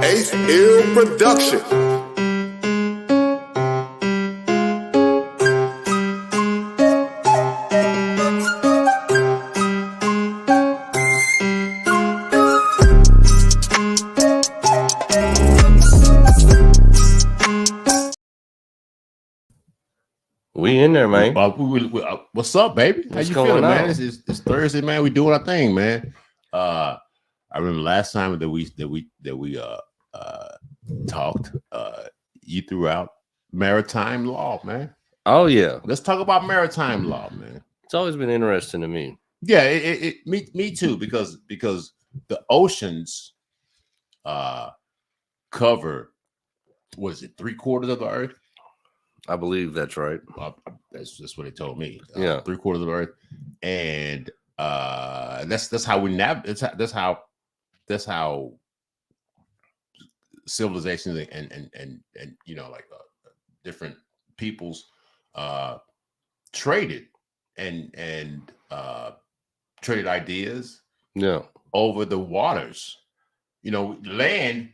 Ace Hill Production. We in there, man. What's up, baby? How What's you going feeling, on? man? It's Thursday, man. We doing our thing, man. I remember last time that we talked. You threw out maritime law, man. Oh yeah, Let's talk about maritime law, man. it's always been interesting to me. Yeah, me too, because the oceans cover, was it 3/4 of the earth? I believe that's right. That's what they told me. Yeah. 3/4 of the earth, and that's how we navigate. That's how civilizations and like different peoples traded and traded ideas. Yeah. Over the waters. Land.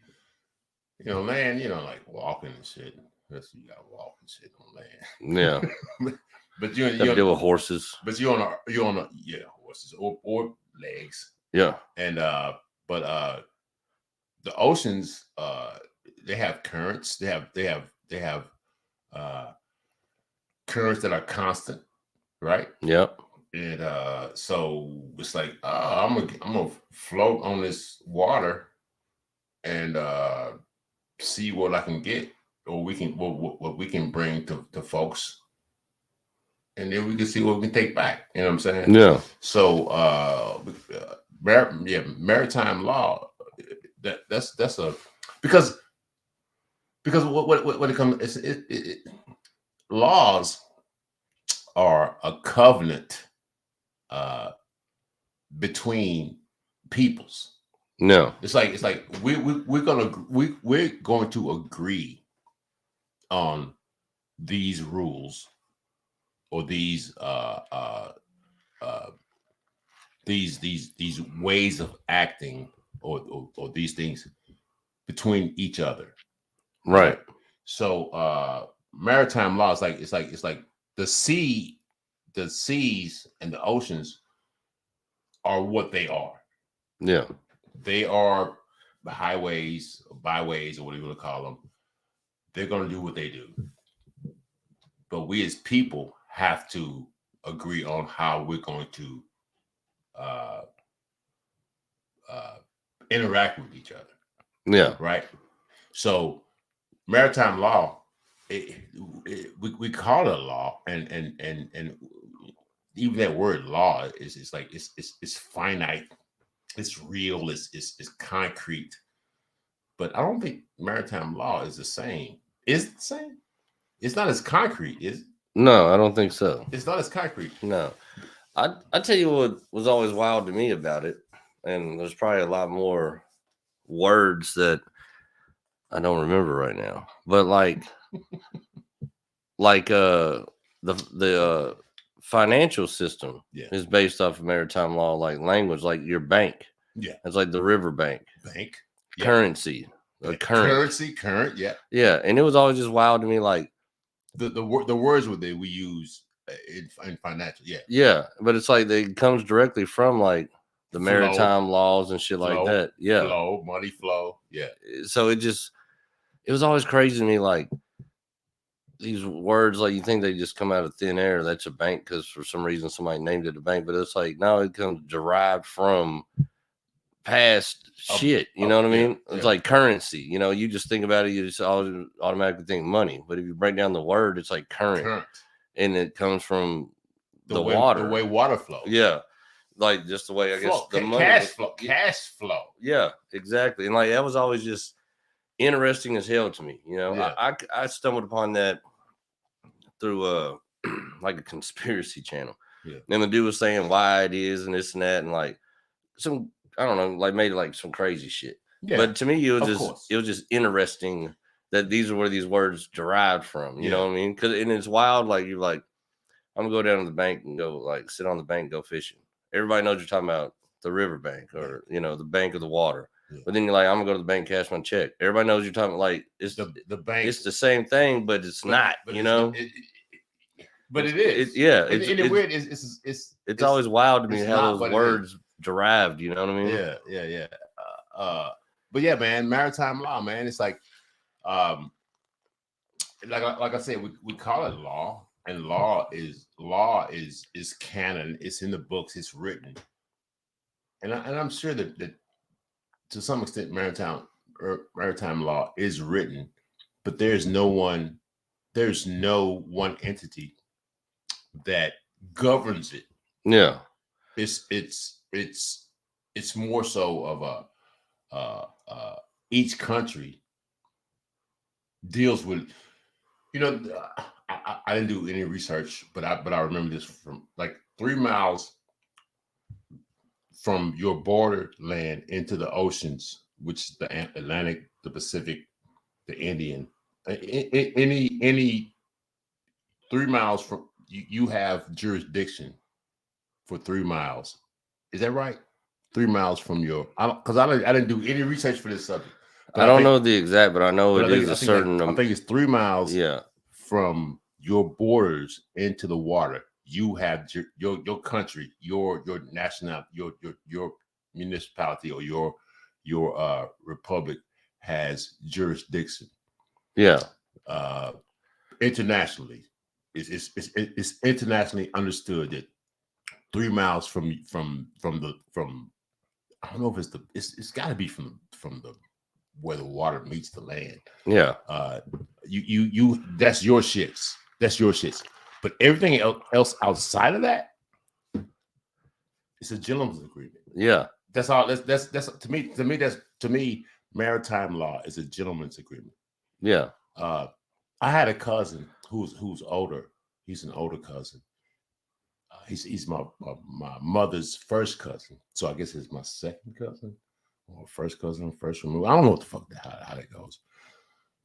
Like walking and shit. You gotta walk and shit on land. Yeah. But you deal with horses. But you're on a horses or legs. Yeah. And but the oceans, they have currents. They have currents that are constant, right? Yep. And so it's like, I'm gonna float on this water and see what I can get, or what we can bring to folks, and then we can see what we can take back. You know what I'm saying? Yeah. So maritime law. That's a because what it comes, laws are a covenant between peoples. No. It's like we're going to agree on these rules, or these ways of acting, or these things between each other. Right. So maritime law is like the seas and the oceans are what they are. Yeah. They are the highways, or byways, or whatever you want to call them. They're going to do what they do. But we as people have to agree on how we're going to interact with each other. Yeah. Right. So maritime law, we call it a law, and even that word law is like it's finite, it's real, it's concrete. But I don't think maritime law is the same. Is it the same? It's not as concrete, is it? No, I don't think so. It's not as concrete. No. I tell you what was always wild to me about it, and there's probably a lot more words that I don't remember right now, but like the financial system is based off of maritime law, like language, like your bank. Yeah. It's like the river bank. Yeah. Currency. Current, yeah. Yeah. And it was always just wild to me, like the words we use in financial, yeah. Yeah, but it's like it comes directly from like the maritime laws and shit like that. Yeah. Money flow. Yeah. So it was always crazy to me, like these words, like you think they just come out of thin air. That's a bank because for some reason somebody named it a bank, but it's like, no, it comes derived from past shit. You know what I mean? It's like currency. You just think about it, you just automatically think money. But if you break down the word, it's like current. And it comes from the water. The way water flows. Yeah. Like just the way, I guess, the money. Cash flow. Yeah, exactly. And like that was always just interesting as hell to me. I stumbled upon that through like a conspiracy channel. Yeah. And the dude was saying why it is and this and that, and like some, I don't know, like made it like some crazy shit. Yeah. But to me, it was just interesting that these are where these words derived from. You know what I mean? And it's wild. Like you're like, I'm gonna go down to the bank and go like sit on the bank, go fishing. Everybody knows you're talking about the river bank, or the bank of the water. But then you're like, I'm gonna go to the bank, cash my check. Everybody knows you're talking like it's the bank. It's the same thing, but it's not. But you know. But it is. It's weird. It's always wild to me how those words is. derived. You know what I mean? Yeah. But yeah, man, maritime law, man. It's like I said, we call it law, and law is canon. It's in the books. It's written, and I'm sure that to some extent maritime law is written, but there's no one entity that governs it. Yeah, it's more so of each country deals with. I didn't do any research, but I remember this from like 3 miles from your borderland into the oceans, which is the Atlantic, the Pacific, the Indian. Any 3 miles from you have jurisdiction for 3 miles. Is that right? 3 miles from your, because I didn't do any research for this subject. I don't know the exact, but I know it is a certain. I think it's 3 miles. Yeah. From your borders into the water, you have your country, your national, your municipality or your republic has jurisdiction. Yeah. Internationally, it's internationally understood that 3 miles from I don't know if it's got to be from the where the water meets the land. Yeah. You that's your shits. That's your shits. But everything else outside of that, it's a gentleman's agreement. Yeah. That's all. That's to me, maritime law is a gentleman's agreement. Yeah. I had a cousin who's older. He's an older cousin. He's my mother's first cousin. So I guess it's my second cousin. Or first cousin, first remove. I don't know what the fuck how that goes,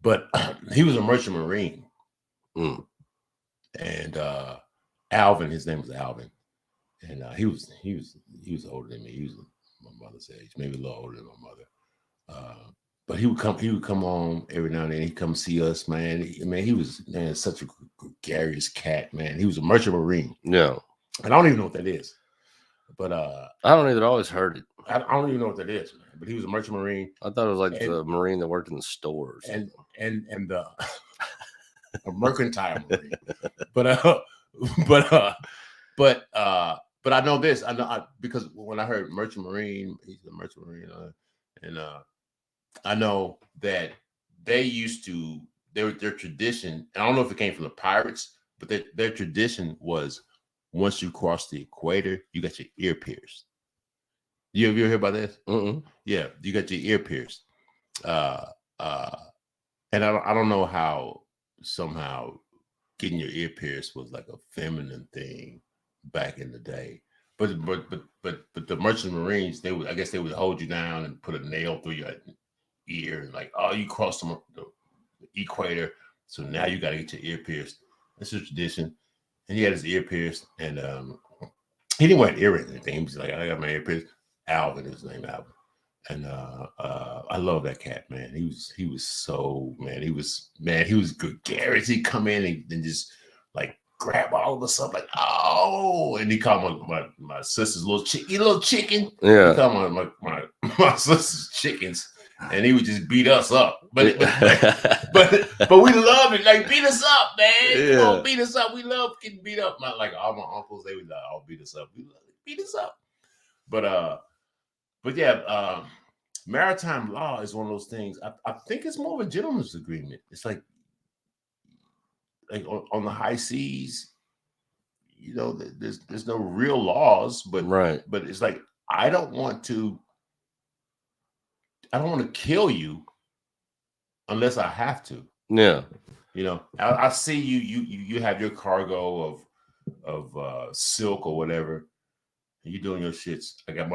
but he was a merchant marine, and Alvin, his name was Alvin, and he was older than me. He was my mother's age, maybe a little older than my mother. But he would come home every now and then. He'd come see us, man. He was such a gregarious cat, man. He was a merchant marine. Yeah, and I don't even know what that is. But I don't either. I always heard it. I don't even know what that is, man. But he was a merchant marine. I thought it was like the marine that worked in the stores. And a mercantile marine. But I know this. I know because when I heard merchant marine, he's a merchant marine, and I know that they used to their tradition. I don't know if it came from the pirates, but their tradition was. Once you cross the equator, you got your ear pierced. You ever hear about this? Mm-mm. Yeah, you got your ear pierced. And I don't know how somehow getting your ear pierced was like a feminine thing back in the day. But the merchant marines, I guess they would hold you down and put a nail through your ear and like, oh, you crossed the equator, so now you got to get your ear pierced. That's a tradition. And he had his ear pierced, and he didn't wear an earring or anything. He was like, I got my ear pierced. Alvin, his name Alvin. And I love that cat, man. He was so, man, he was gregarious. He'd come in and just like grab all of us up, like, oh, and he called my sister's little chicken. Yeah. He called my sister's chickens. And he would just beat us up, but we love it. Like, beat us up, man. Yeah. Come on, beat us up. We love getting beat up. Like all my uncles, they would like, "Oh, beat us up. We love it. Beat us up." But yeah, maritime law is one of those things. I think it's more of a gentleman's agreement. It's like on the high seas, there's no real laws, but right. But it's like I don't want to kill you unless I have to. Yeah. I see you have your cargo of silk or whatever. And you're doing your shits. I got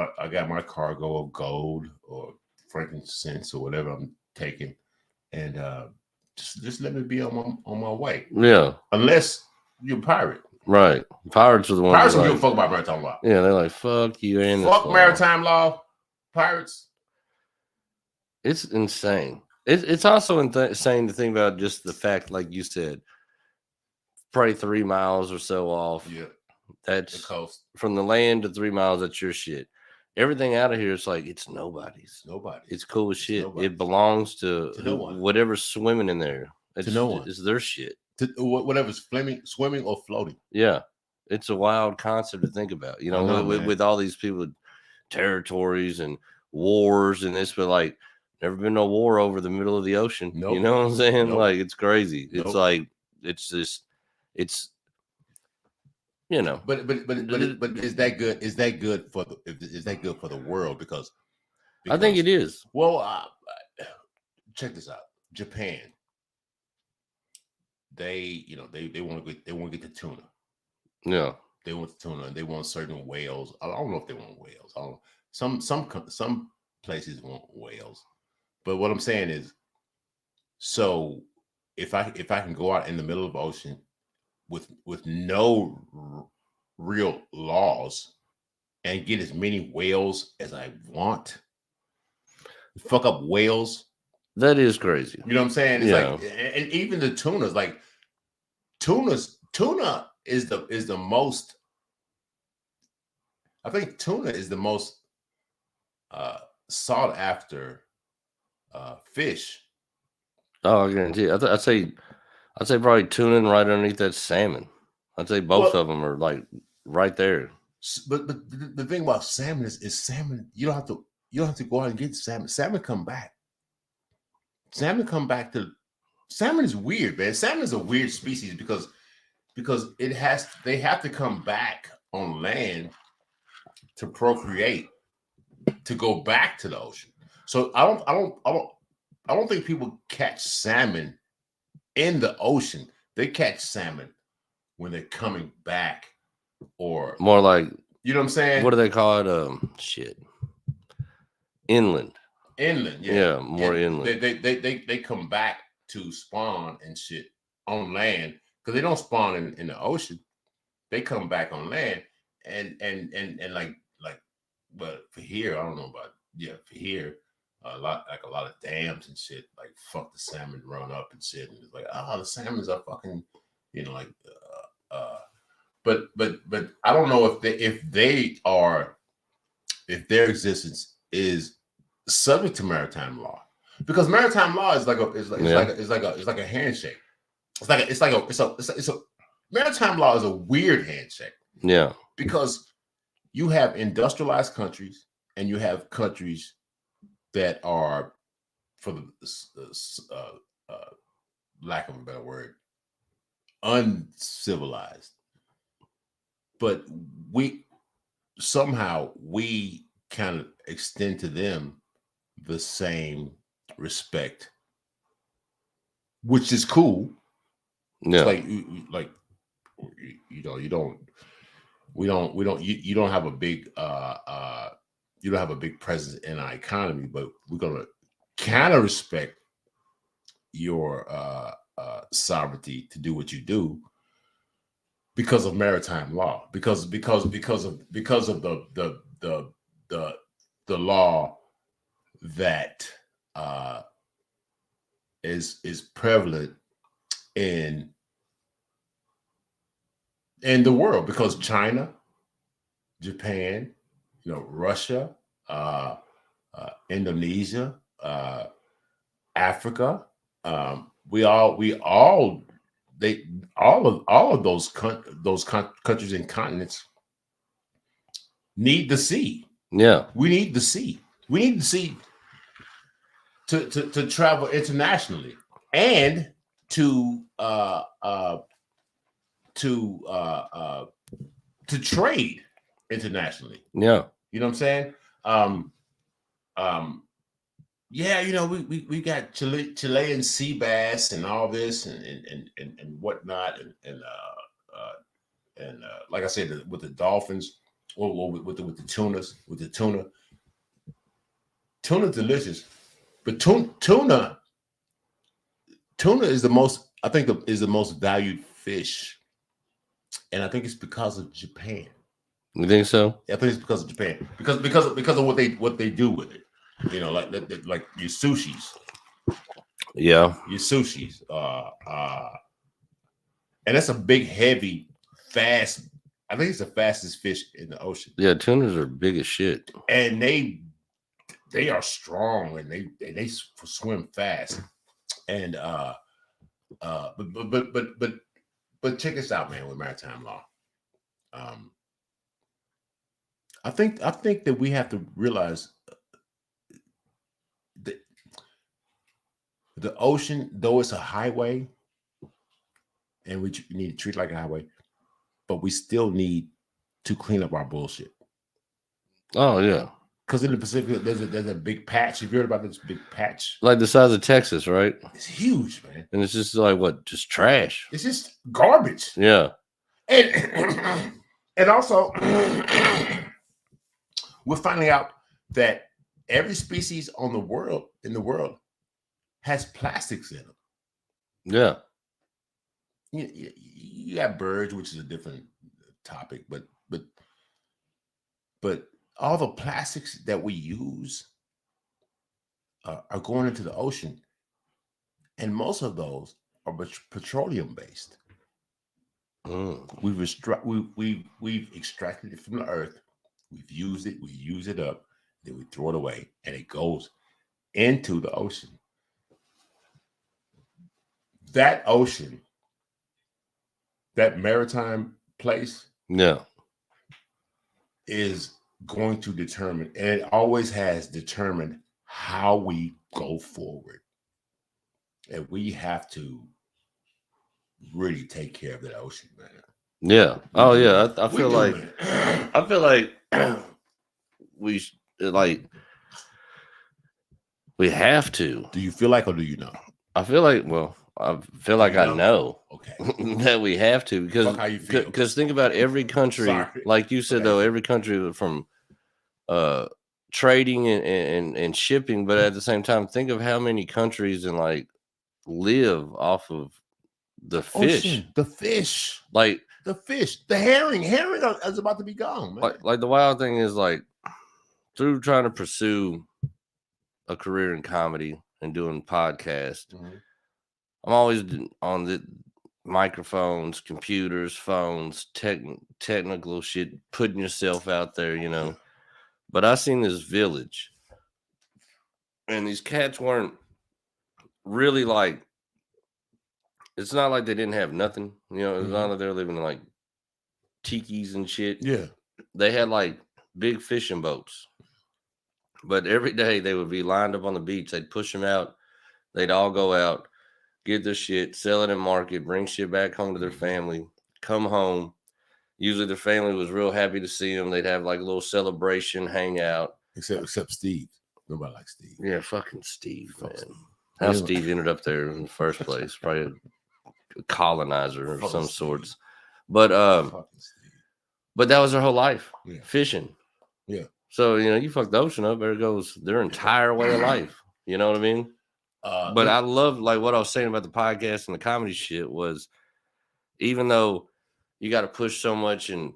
my cargo of gold or frankincense or whatever I'm taking. And just let me be on my way. Yeah. Unless you're a pirate. Right. Pirates are the ones. Pirates don't give a fuck about maritime law. Yeah, they're like, fuck you and fuck maritime law. Pirates. It's insane. It's also insane to think about just the fact, like you said, probably 3 miles or so off. Yeah, the That's coast. from the land to 3 miles. That's your shit. Everything out of here is like it's nobody's. Nobody. It's cool as It's shit. nobody's. It belongs to no one. whatever's swimming in there. It's, no one. It's their shit. To whatever's swimming or floating. Yeah, it's a wild concept to think about. You know, with all these people, with territories and wars and this, but like never been no war over the middle of the ocean. Nope. You know what I'm saying? Nope. Like it's crazy. Nope. It's like it's just it's you know. But is that good? Is that good for the world? Because I think it is. Well, check this out. Japan. They want to get the tuna. Yeah. They want the tuna, and they want certain whales. I don't know if they want whales. Some places want whales, but what I'm saying is, so if I can go out in the middle of the ocean with no real laws and get as many whales as I want, fuck up whales. That is crazy. You know what I'm saying? It's like, and even the tunas, like tuna is the most. I think tuna is the most sought after fish. Oh, I guarantee you. I'd say probably tuna and right underneath that salmon. I'd say both of them are like right there. But the thing about salmon is salmon. You don't have to go out and get salmon. Salmon come back. Salmon is weird, man. Salmon is a weird species because they have to come back on land to procreate, to go back to the ocean. So I don't think people catch salmon in the ocean. They catch salmon when they're coming back, or more like, you know what I'm saying? What do they call it? Shit. Inland. Yeah, more inland. They come back to spawn and shit on land because they don't spawn in the ocean. They come back on land and like, but for here, I don't know about for here, a lot of dams and shit, like fuck the salmon run up and shit, and it's like, the salmons are fucking, but I don't know if their existence is subject to maritime law, because maritime law is like a handshake. It's a maritime law is a weird handshake. Yeah, because you have industrialized countries and you have countries that are, for the lack of a better word, uncivilized. But we kind of extend to them the same respect, which is cool. Yeah, it's you don't have a big you don't have a big presence in our economy, but we're gonna kind of respect your sovereignty to do what you do because of maritime law, because of the law that is prevalent in the world, because China, Japan, Russia, Indonesia, Africa, all of those countries and continents need the sea. Yeah, we need the sea. We need the sea to travel internationally and to trade internationally. Yeah. You know what I'm saying? We got Chilean sea bass and all this and whatnot, and like I said, with the dolphins, or with the tuna. Tuna's delicious, but tuna is the most valued fish, and I think it's because of Japan. You think so? I think it's because of Japan, because of what they do with it. You know, like your sushis. Yeah. Your sushis. And that's a big, heavy, fast. I think it's the fastest fish in the ocean. Yeah, tunas are big as shit. And they are strong and they swim fast. And but check this out, man, with maritime law. I think that we have to realize that the ocean, though it's a highway, and we need to treat it like a highway, but we still need to clean up our bullshit. Oh yeah, because in the Pacific there's a big patch. Have you heard about this big patch? Like the size of Texas, right? It's huge, man. And it's just like what? Just trash. It's just garbage. Yeah. And also we're finding out that every species in the world has plastics in them. Yeah. You got birds, which is a different topic, but all the plastics that we use are going into the ocean, and most of those are petroleum based. We've extracted it from the earth. We've used it. We use it up. Then we throw it away, and it goes into the ocean. That ocean, that maritime place, is going to determine, and it always has determined, how we go forward. And we have to really take care of that ocean, man. Yeah. Oh yeah. I feel like we have to. Do you feel like, or do you know? I feel like, I know. Okay. That we have to, because how you feel. Because think about every country, like you said, though, every country from trading and shipping, but at the same time, think of how many countries live off of the fish. Ocean, the fish. Like the fish. The herring. Herring is about to be gone, man. Like the wild thing is, through trying to pursue a career in comedy and doing podcasts, I'm always on the microphones, computers, phones, technical shit, putting yourself out there, you know. But I seen this village, and these cats weren't really it's not like they didn't have nothing, you know. It's not like they're living in tikis and shit. Yeah. They had big fishing boats, but every day they would be lined up on the beach. They'd push them out. They'd all go out, get their shit, sell it in market, bring shit back home to their family, come home. Usually their family was real happy to see them. They'd have a little celebration, hang out. Except Steve. Nobody likes Steve. Yeah, fucking Steve, man. How Steve ended up there in the first place. Probably a colonizer of some sorts. But that was their whole life. Yeah. Fishing. Yeah. So, you fuck the ocean up, there goes their entire way of life. You know what I mean? But I love, what I was saying about the podcast and the comedy shit was, even though you got to push so much and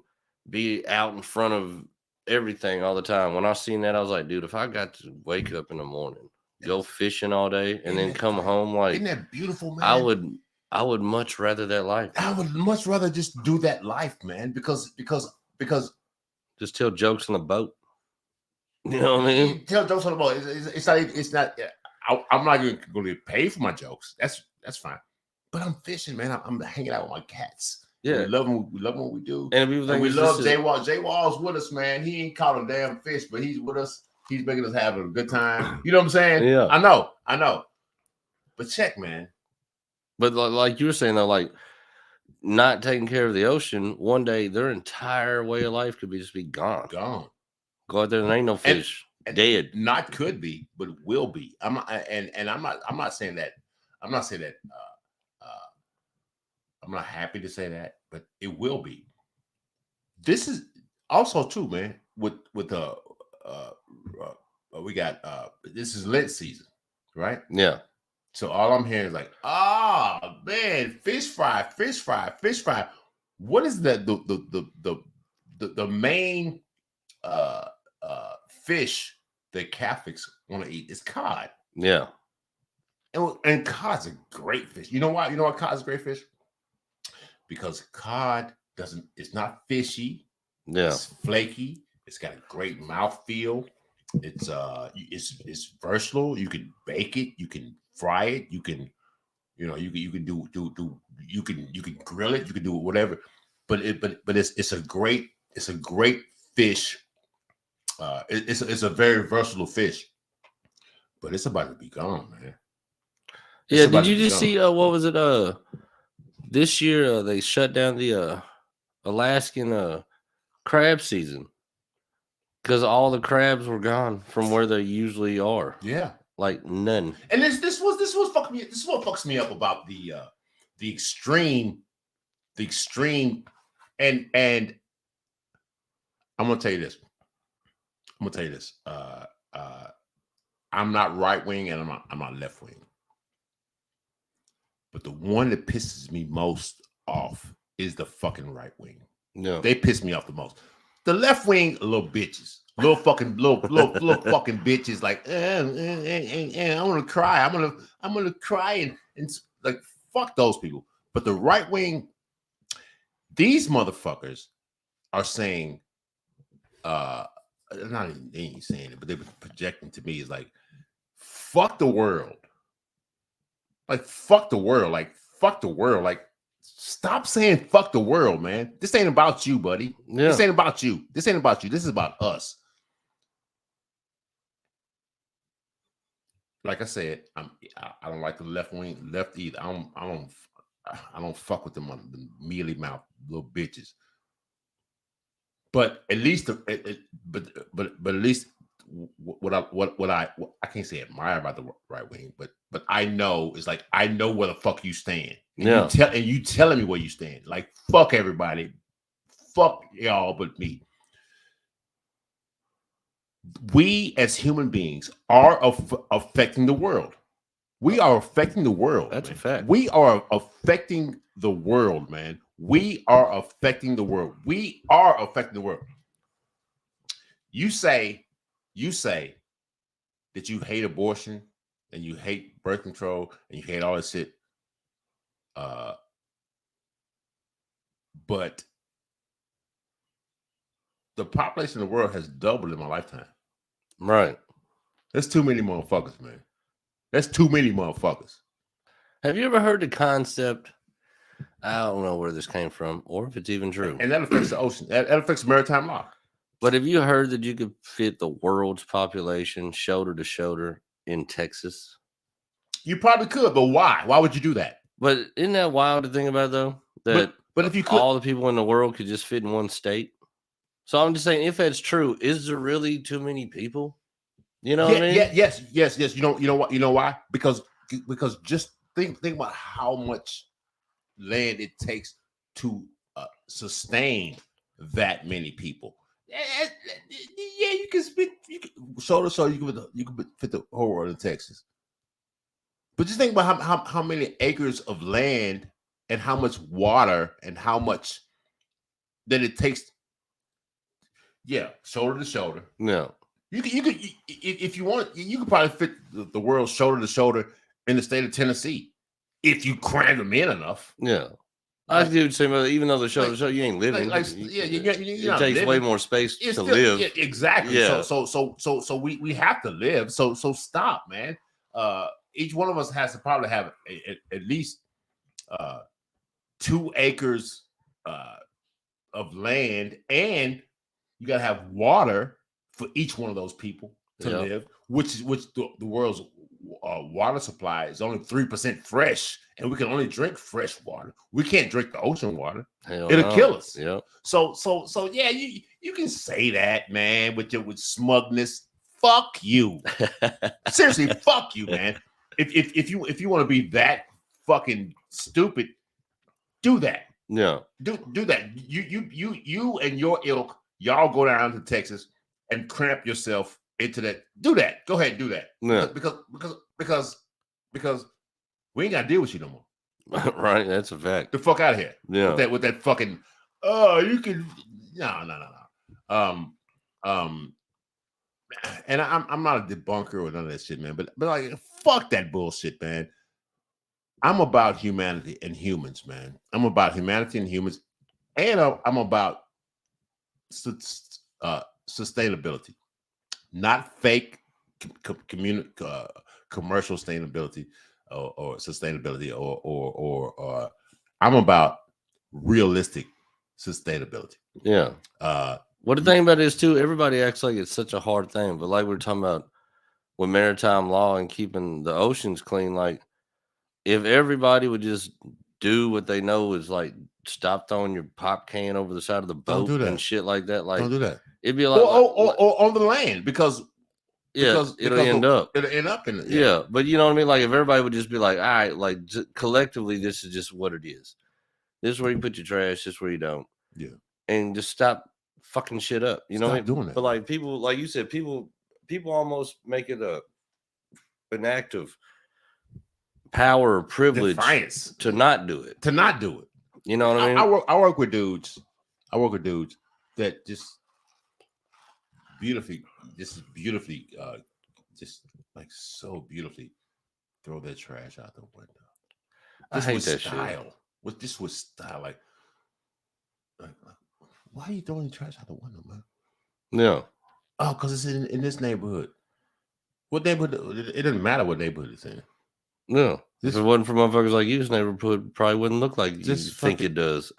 be out in front of everything all the time, when I seen that, I was like, dude, if I got to wake up in the morning, go fishing all day, and then come home, isn't that beautiful, man? I would much rather that life. I would much rather just do that life, man, because just tell jokes on the boat. You know what I mean? Tell jokes on the boat. It's not. I'm not even going to get paid for my jokes. That's fine. But I'm fishing, man. I'm hanging out with my cats. Yeah, we love what we do, and we love Jay Wall. Jay Wall's with us, man. He ain't caught a damn fish, but he's with us. He's making us have a good time. You know what I'm saying? Yeah, I know. But check, man. But like you were saying, though, not taking care of the ocean, one day their entire way of life could just be gone. Gone. Go out there and ain't no fish. And dead. Not could be, but will be. I'm not saying that. I'm not saying that. I'm not happy to say that, but it will be. This is also too, man. With we got this is Lent season, right? Yeah. So all I'm hearing is man, fish fry. What is the main fish that Catholics want to eat is cod. Yeah. And cod's a great fish. You know why? You know why cod's a great fish? Because cod it's not fishy. Yeah. It's flaky. It's got a great mouthfeel. It's versatile. You can bake it. You can fry it. You can, you can you can grill it. You can do whatever. But it's a great fish. It's a very versatile fish. But it's about to be gone, man. Yeah. Did you just see? What was it? This year they shut down the Alaskan crab season because all the crabs were gone from where they usually are. Yeah, like none. And this was fucking me. This is what fucks me up about the extreme, and I'm gonna tell you this. I'm not right wing and I'm not left wing. But the one that pisses me most off is the fucking right wing. No, they piss me off the most. The left wing, little bitches, little fucking bitches. Like, I'm gonna cry. I'm gonna cry and like fuck those people. But the right wing, these motherfuckers are saying, not even they ain't saying it, but they were projecting to me is like, fuck the world. Like, fuck the world. Like, fuck the world. Like, stop saying fuck the world, man. This ain't about you, buddy. Yeah. This ain't about you. This ain't about you. This is about us. Like I said, I don't like the left either. I don't fuck with them on the mealy mouth little bitches. But at least but at least what I can't say admire about the right wing, but I know is like, I know where the fuck you stand. And you telling me where you stand. Like, fuck everybody. Fuck y'all but me. We as human beings are affecting the world. We are affecting the world. That's man. a fact. We are affecting the world, man. We are affecting the world. We are affecting the world. You say that you hate abortion and you hate birth control and you hate all this shit. But the population of the world has doubled in my lifetime. Right. That's too many motherfuckers, man. That's too many motherfuckers. Have you ever heard the concept? I don't know where this came from or if it's even true. And that affects the ocean. That affects maritime law. But have you heard that you could fit the world's population shoulder to shoulder in Texas? You probably could, but why? Why would you do that? But isn't that wild to think about, though? That but if you could, all the people in the world could just fit in one state. So I'm just saying, if that's true, is there really too many people? You know what I mean? Yes. You know what? You know why? Because just think about how much land it takes to sustain that many people. Yeah, you can spit. You can shoulder. You can fit the whole world in Texas. But just think about how many acres of land and how much water and how much that it takes. Yeah, shoulder to shoulder. No, you could if you want, you could probably fit the world shoulder to shoulder in the state of Tennessee if you cram them in enough. Yeah. I do say, even though the show, you ain't living. It takes way more space to live. Yeah, exactly. Yeah. So we have to live. So stop, man. Each one of us has to probably have at least 2 acres of land, and you gotta have water for each one of those people to live. Which the world's water supply is only 3% fresh, and we can only drink fresh water. We can't drink the ocean water. It'll kill us. Yeah. So yeah, you can say that, man, with smugness. Fuck you. Seriously, fuck you, man. If you want to be that fucking stupid, do that. Yeah. Do that. You and your ilk, y'all go down to Texas and cramp yourself into that. Do that. Go ahead and do that. Yeah. Because we ain't gotta deal with you no more. Right. That's a fact. The fuck out of here. Yeah. With that fucking you can no. and I'm not a debunker or none of that shit, man. But like, fuck that bullshit, man. I'm about humanity and humans, man. I'm about humanity and humans, and I'm about sustainability, not fake commercial sustainability or sustainability, or I'm about realistic sustainability. Yeah. What the thing about it is too, everybody acts like it's such a hard thing, but like we're talking about with maritime law and keeping the oceans clean, like if everybody would just do what they know is like stop throwing your pop can over the side of the Don't boat do that. and shit like that, like Don't do that. it'd be a lot Or on the land because it'll end up. It'll end up in it. Yeah, but you know what I mean? Like if everybody would just be like, all right, like collectively, this is just what it is. This is where you put your trash, this is where you don't. Yeah. And just stop fucking shit up. You know what I mean? Doing that. But like people, like you said, people almost make it an act of power or privilege Defiance to not do it. To not do it. You know what I mean? I work with dudes. That just beautifully, just like so beautifully throw their trash out the window. I hate that style. With style, like why are you throwing your trash out the window, man? Yeah. Oh, because it's in this neighborhood. What neighborhood? It doesn't matter what neighborhood it's in. No. If it wasn't for motherfuckers like you, this neighborhood probably wouldn't look like you think it does.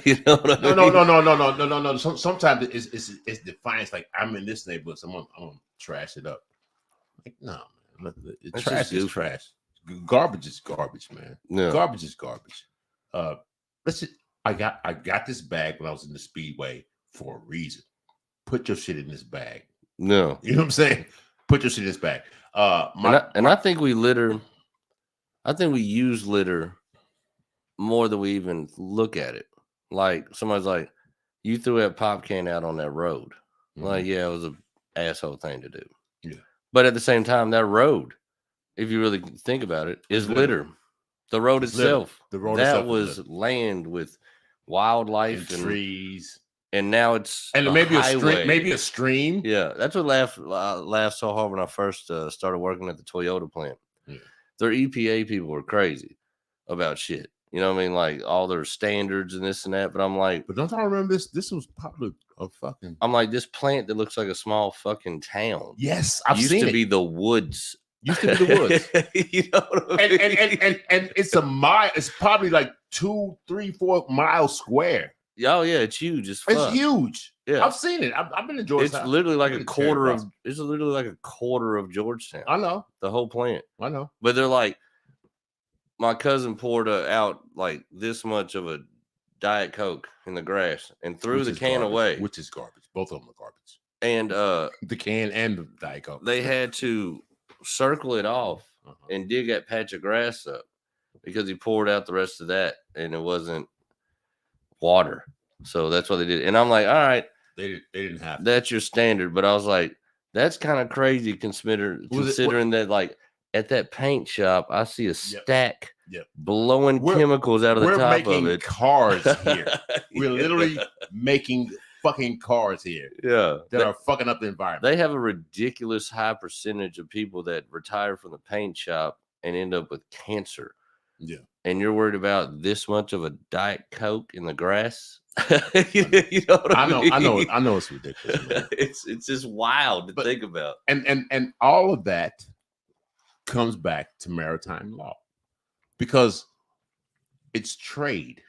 You know what I mean? No. Sometimes it's defiance. Like I'm in this neighborhood, so I'm gonna trash it up. Like no, man. Trash is trash. Garbage is garbage, man. Yeah. Garbage is garbage. I got this bag when I was in the Speedway for a reason. Put your shit in this bag. No, you know what I'm saying. Put your shit in this bag. I think we litter. I think we use litter more than we even look at it. Like somebody's like, you threw that pop can out on that road. Mm-hmm. Like, yeah, it was an asshole thing to do. Yeah. But at the same time, that road, if you really think about it, is litter. The road itself. The road that itself was land with wildlife and trees. And now it's maybe a stream. Yeah, that's what laughed so hard when I first started working at the Toyota plant. Yeah. Their EPA people were crazy about shit. You know what I mean? Like all their standards and this and that. But I'm like, but don't I remember this? This was probably a fucking. I'm like, this plant that looks like a small fucking town. Yes, I've used seen to it. be the woods. Used to be the woods. You know what I mean? And it's a mile. It's probably like 2, 3, 4 miles square. Oh yeah, it's huge. It's huge. Yeah, I've seen it. I've been in Georgetown. It's literally like a quarter of. It's literally like a quarter of Georgetown. I know the whole plant. I know, but they're like, my cousin poured out like this much of a Diet Coke in the grass and threw the can away, which is garbage. Both of them are garbage. And the can and the Diet Coke. They had to circle it off and dig that patch of grass up because he poured out the rest of that and it wasn't water. So that's what they did. And I'm like, all right, they didn't have that's your standard. But I was like, that's kind of crazy considering that like at that paint shop, I see a stack blowing chemicals out of the top of it. We're making cars here. We're literally making fucking cars here. Yeah. That are fucking up the environment. They have a ridiculous high percentage of people that retire from the paint shop and end up with cancer. Yeah. And you're worried about this much of a Diet Coke in the grass? You know what I mean? I know it's ridiculous. Man. It's just wild to think about. And all of that comes back to maritime law because it's trade.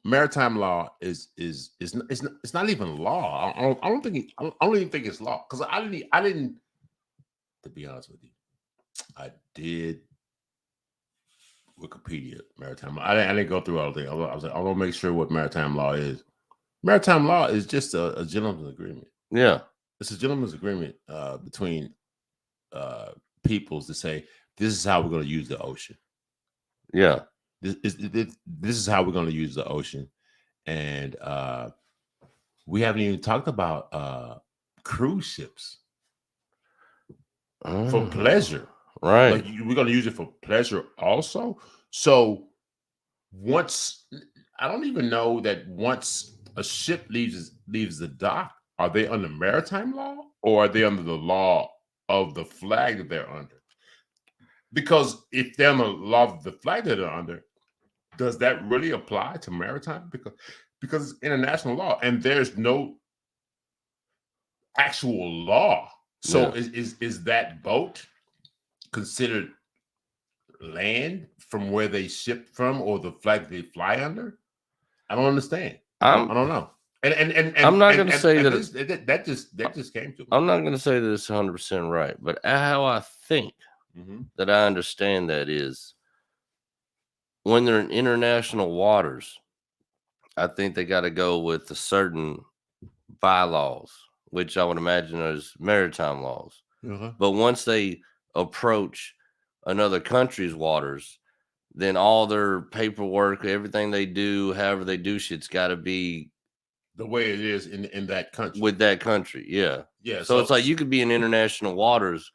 Maritime law is not even law. I don't even think it's law because I didn't. To be honest with you, I did Wikipedia maritime law. I didn't go through all the things. I was like, I'm gonna make sure what maritime law is. Maritime law is just a gentleman's agreement. Yeah, it's a gentleman's agreement between peoples to say this is how we're going to use the ocean. Yeah, this is how we're going to use the ocean, and we haven't even talked about cruise ships for pleasure. Right. Like we're going to use it for pleasure also. So once I don't even know that once a ship leaves the dock, are they under maritime law or are they under the law of the flag that they're under? Because if they're on the law of the flag that they're under, does that really apply to maritime? Because it's international law and there's no actual law. So is that boat considered land from where they ship from or the flag they fly under? I don't understand. I don't know. And I'm not going to say that that just came to me. I'm not going to say that it's 100% right, but how I think that I understand that is when they're in international waters, I think they got to go with the certain bylaws, which I would imagine is maritime laws. But once they approach another country's waters, then all their paperwork, everything they do, however they do shit's got to be the way it is in that country. With that country, yeah. So it's like you could be in international waters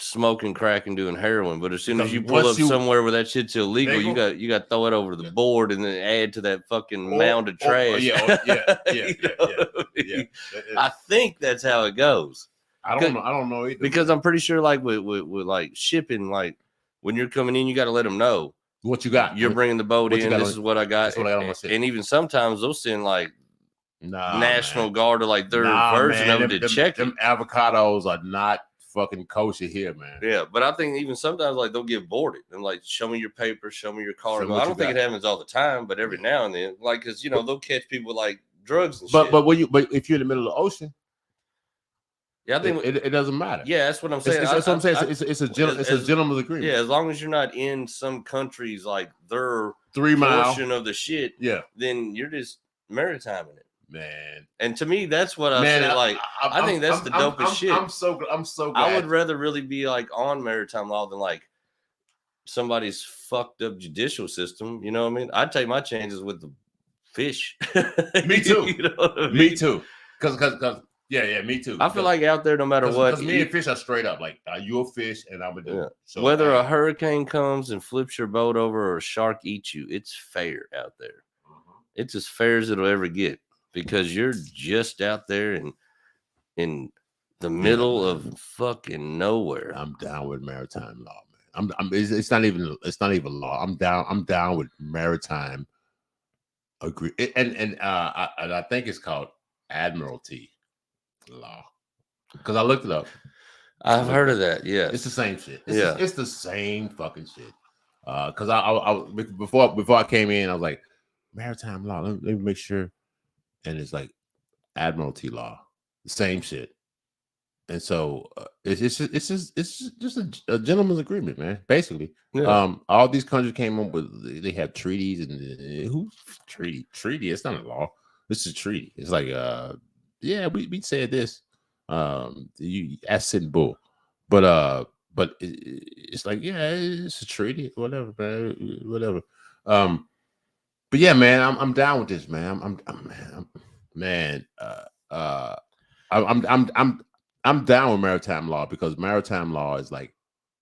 smoking crack and doing heroin, but as soon as you pull up somewhere where that shit's illegal, you got to throw it over the board and then add to that fucking mound of trash. I think that's how it goes. I don't know either. Because I'm pretty sure, like with like shipping, like when you're coming in, you got to let them know what you got. You're bringing the boat in. This is what I got. That's what I got on my ship. And even sometimes they'll send like National Guard or like their version of it to check them avocados are not fucking kosher here, man. Yeah, but I think even sometimes like they'll get boarded and like show me your papers, show me your cargo. I don't think it happens all the time, but every now and then, like because they'll catch people with like drugs and shit. But if you're in the middle of the ocean, yeah, I think it doesn't matter. Yeah, that's what I'm saying. That's what I'm saying. It's a gentleman's agreement. Yeah, as long as you're not in some countries like their 3 mile portion of the shit. Yeah, then you're just maritiming it. Man, and to me, that's what I say. Like, I think that's the dopest shit. I'm so glad. I would rather really be like on maritime law than like somebody's fucked up judicial system. You know what I mean? I'd take my chances with the fish. Me too. You know what I mean? Me too. Because yeah, me too. I feel like out there, no matter what, because me and fish are straight up. Like, you a fish, and I'm a dude. Yeah. So whether a hurricane comes and flips your boat over or a shark eats you, it's fair out there. It's as fair as it'll ever get. Because you're just out there in the middle of fucking nowhere. I'm down with maritime law, man. It's not even law. I'm down with maritime agree. And I think it's called admiralty law because I looked it up. I've heard of that. Yeah, it's the same shit. It's the same fucking shit. Because I before I came in, I was like maritime law. Let me make sure. And it's like admiralty law, the same shit. And so it's just a gentleman's agreement, man. Basically, all these countries came up with. They have treaties, and who's treaty? It's not a law. This is a treaty. It's like, we said this. You ask Sit Bull, but it's like, it's a treaty, whatever, man, whatever. But yeah, man, I'm down with this, man. I'm down with maritime law because maritime law is like,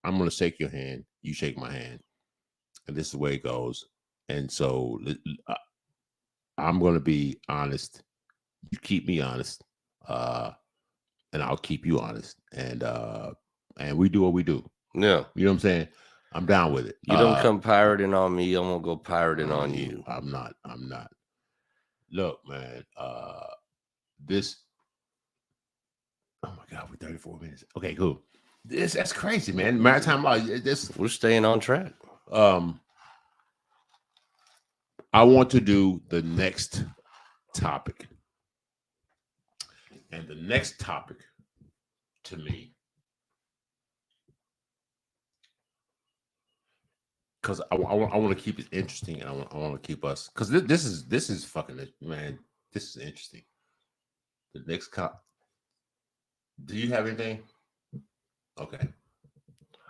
I'm gonna shake your hand, you shake my hand, and this is the way it goes. And so I'm gonna be honest. You keep me honest, and I'll keep you honest, and we do what we do. Yeah, you know what I'm saying. I'm down with it. You don't come pirating on me. I'm gonna go pirating on you. I'm not. Look, man. This. Oh my God, we're 34 minutes. Okay, cool. That's crazy, man. Maritime law. We're staying on track. I want to do the next topic, and the next topic to me. Because I want to keep it interesting, and I want to keep us, because this is fucking, man, this is interesting. The next do you have anything? Okay.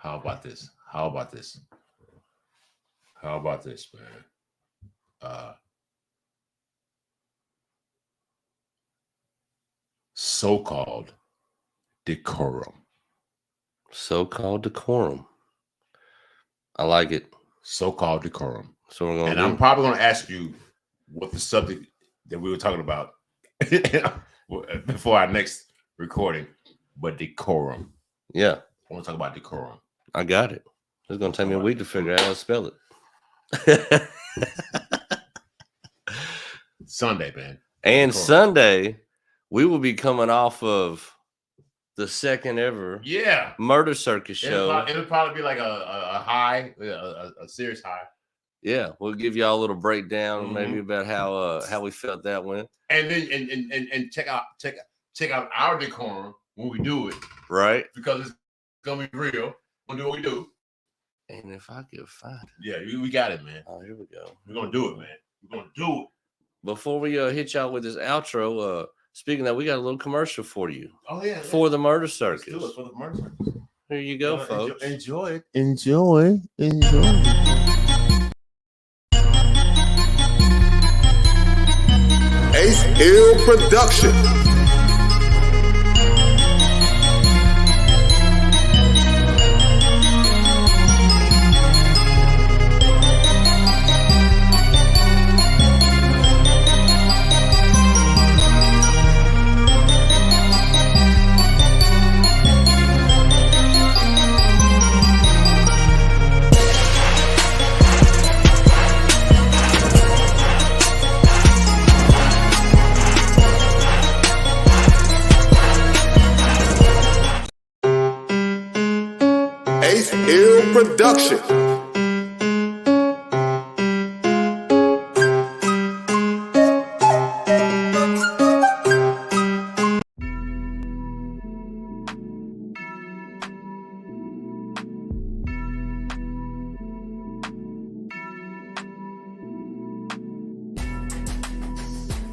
How about this, man? So-called decorum. I like it. So-called decorum. So I'm probably going to ask you what the subject that we were talking about before our next recording, but decorum. Yeah. I want to talk about decorum. I got it. It's going to take me a week to figure out how to spell it. Sunday, man. And decorum. Sunday, we will be coming off of the second ever Murder Circus show. It'll probably be like a high, a serious high. Yeah, we'll give y'all a little breakdown maybe about how we felt that went. And then and check out our decorum when we do it. Right. Because it's gonna be real. We'll do what we do. And if I could find it. Yeah, we got it, man. Oh, here we go. We're gonna do it, man. We're gonna do it. Before we hit y'all with this outro, speaking of that, we got a little commercial for you. Oh, yeah. For the Murder Circus. Let's do it for the Murder Circus. Here you go, folks. Enjoy it. Enjoy. Ace Hill Production. Ace Hill Production.